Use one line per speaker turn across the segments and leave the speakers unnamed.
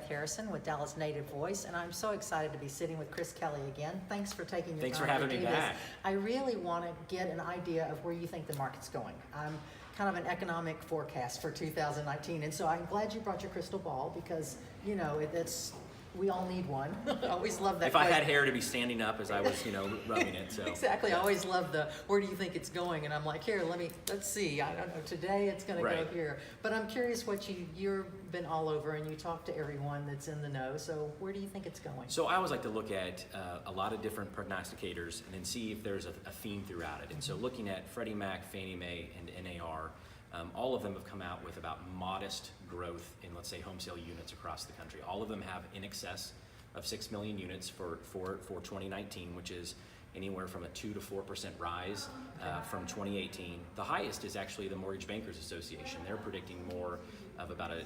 Beth Harrison with Dallas Native Voice, and I'm so excited to be sitting with Chris Kelly again. Thanks for taking your
Thanks
time
for having
to
me
do
back.
this. I really want to get an idea of where you think the market's going. I'm kind of an economic forecast for 2019, and so I'm glad you brought your crystal ball because, you know, we all need one. I always love that
If
question.
I had hair to be standing up as I was, rubbing it. So
Exactly. I always love the, where do you think it's going? And I'm like, here, let's see. I don't know. Today it's going to go
Right.
here. But I'm curious what you've been all over and you talk to everyone that's in the know. So where do you think it's going?
So I always like to look at a lot of different prognosticators and then see if there's a theme throughout it. And so looking at Freddie Mac, Fannie Mae, and NAR, all of them have come out with about modest growth in, let's say, home sale units across the country. All of them have in excess of 6 million units for 2019, which is anywhere from a 2 to 4% rise from 2018. The highest is actually the Mortgage Bankers Association. They're predicting more of about a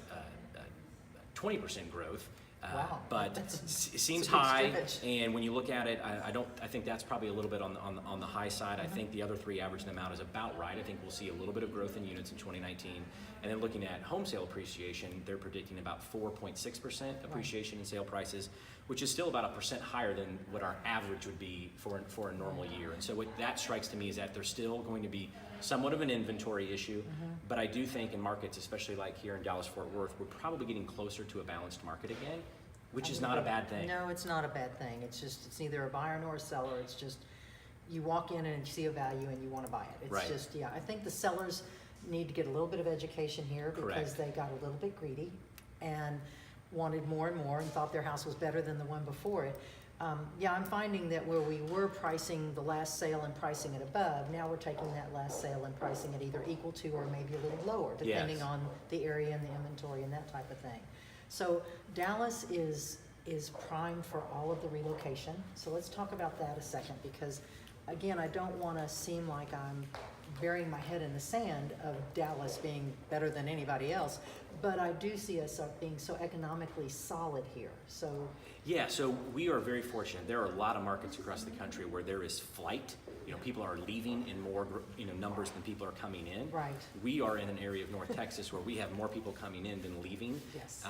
20% growth.
Wow.
But it seems high, and when you look at it, I think that's probably a little bit on the high side. I think the other three averaging them out is about right. I think we'll see a little bit of growth in units in 2019. And then looking at home sale appreciation, they're predicting about 4.6% appreciation in sale prices, which is still about 1% higher than what our average would be for a normal year. And so what that strikes to me is that there's still going to be somewhat of an inventory issue, but I do think in markets, especially like here in Dallas-Fort Worth, we're probably getting closer to a balanced market again, which is not a bad thing.
No, it's not a bad thing. It's neither a buyer nor a seller. It's just you walk in and you see a value and you want to buy it. It's
Right.
just, I think the sellers need to get a little bit of education here because
Correct.
they got a little bit greedy and wanted more and more and thought their house was better than the one before it. I'm finding that where we were pricing the last sale and pricing it above, now we're taking that last sale and pricing it either equal to or maybe a little lower, depending
Yes.
on the area and the inventory and that type of thing. So Dallas is primed for all of the relocation. So let's talk about that a second because, again, I don't want to seem like I'm burying my head in the sand of Dallas being better than anybody else, but I do see us being so economically solid here. So
So we are very fortunate. There are a lot of markets across the country where there is flight. People are leaving in more numbers than people are coming in.
Right.
We are in an area of North Texas where we have more people coming in than leaving.
Yes.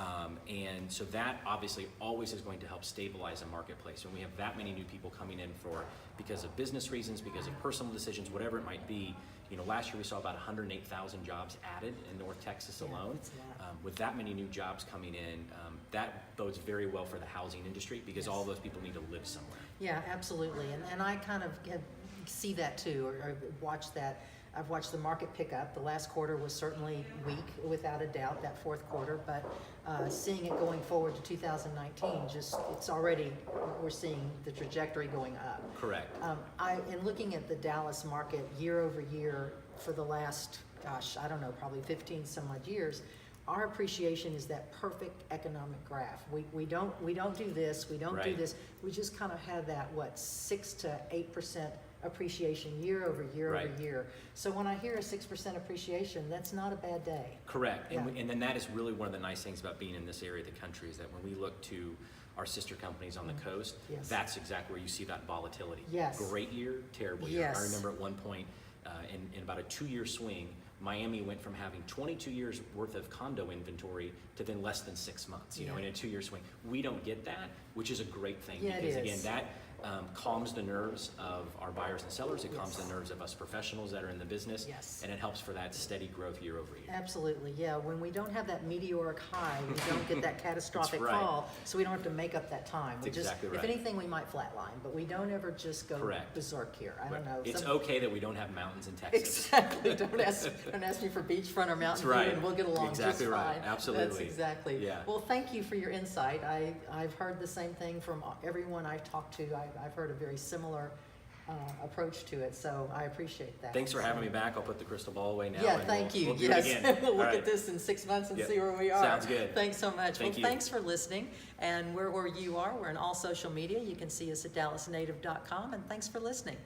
And so that obviously always is going to help stabilize a marketplace. When we have that many new people coming in because of business reasons, because of personal decisions, whatever it might be. Last year we saw about 108,000 jobs added in North Texas alone.
That's a lot.
With that many new jobs coming in, that bodes very well for the housing industry because
Yes.
all those people need to live somewhere.
Yeah, absolutely. And I kind of see that too, or watch that. I've watched the market pick up. The last quarter was certainly weak, without a doubt, that fourth quarter, but seeing it going forward to 2019, we're seeing the trajectory going up.
Correct.
In looking at the Dallas market year over year for the last, probably 15 some odd years, our appreciation is that perfect economic graph. We don't do this, we don't do
Right.
this. We just kind of have that 6 to 8% appreciation year over year
Right.
over year. So when I hear a 6% appreciation, that's not a bad day.
Correct.
Yeah.
And then that is really one of the nice things about being in this area of the country is that when we look to our sister companies on the coast,
Yes.
that's exactly where you see that volatility.
Yes.
Great year, terrible year.
Yes.
I remember at one point in about a 2-year swing, Miami went from having 22 years worth of condo inventory to then less than 6 months, in a 2-year swing. We don't get that, which is a great thing
Yeah, it
because
is.
again, that calms the nerves of our buyers and sellers. It calms
Yes.
the nerves of us professionals that are in the business.
Yes.
And it helps for that steady growth year over year.
Absolutely, yeah. When we don't have that meteoric high, we don't get that catastrophic
right.
fall, so we don't have to make up that time.
That's exactly right.
If anything, we might flatline, but we don't ever just go
Correct.
berserk here. I don't
Right.
know.
It's okay that we don't have mountains in Texas.
Exactly. Don't ask me for beachfront or mountain view,
right.
and we'll get along
Exactly
just
right.
fine.
Absolutely.
That's exactly.
Yeah.
Well, thank you for your insight. I've heard the same thing from everyone I've talked to. I've heard a very similar approach to it, so I appreciate that.
Thanks for having me back. I'll put the crystal ball away now.
Yeah,
and
thank you.
We'll do
Yes,
it again.
we'll look
All right.
at this in 6 months and
Yep.
see where we are.
Sounds good.
Thanks so much.
Thank you.
Thanks for listening. And where you are, we're on all social media. You can see us at dallasnative.com, and thanks for listening.